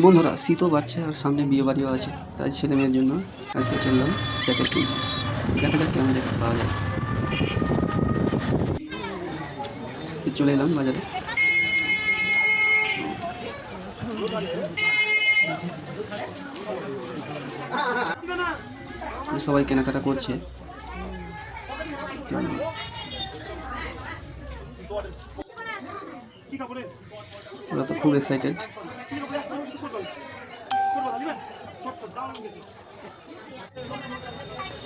বন্ধুরা শীতও বাড়ছে আর সামনে বিয়ে বাড়িও আছে, তাই ছেলে মেয়ের জন্য আজকে চললাম জ্যাকেট কিনতে। দেখা যাক কেমন জ্যাকেট পাওয়া যায়। চলে এলাম বাজারে। সবাই কেনাকাটা করছে। ওরা তো খুব এক্সাইটেড।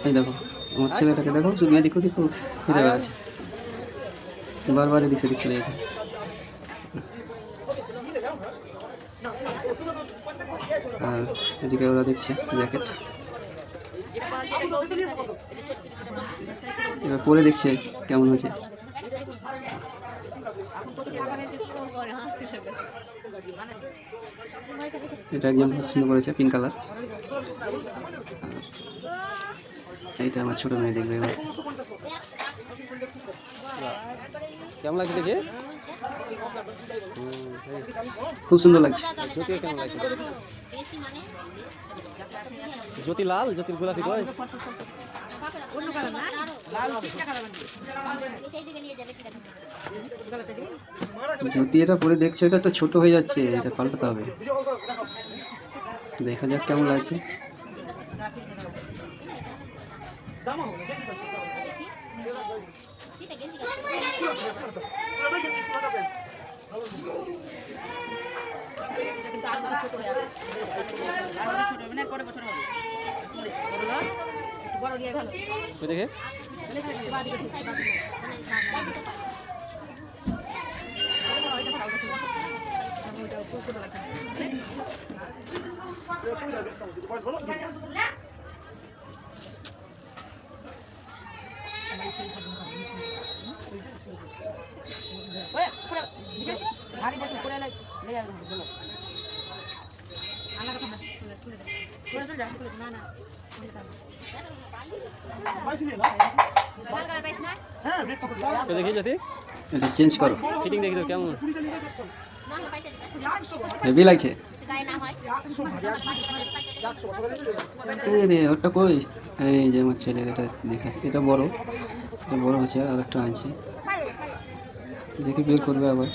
এই দেখো আমার ছেলেটাকে দেখো, শুধু এদিক ওদিক ঘুরে বেড়াচ্ছে, বারবার এদিক সেদিক চলে গেছে। আর এদিকে ওরা দেখছে জ্যাকেট, এবার পরে দেখছে কেমন হয়েছে। এটা একদম পছন্দ করেছে, পিঙ্ক কালার। এইটা আমার ছোট মেয়ে দেখবে এবার। কেমন লাগছে দেখে? খুব সুন্দর লাগছে। কেমন লাগছে? জ্যোতি লাল, জ্যোতির গোলাপি কয়? জ্যোতি এটা পরে দেখছে, এটা তো ছোট হয়ে যাচ্ছে, এটা পাল্টাতে হবে। দেখা যাক কেমন লাগছে। দেখে দেখি যদি এটা চেঞ্জ করো, ফিটিং দেখি তো কেমন হেভি লাগছে। রে ওটা কই? এই যে আমার ছেলের এটা দেখে, এটা বড়, এটা বড় হচ্ছে, আর একটা আছে, দেখি বের করবে আবার।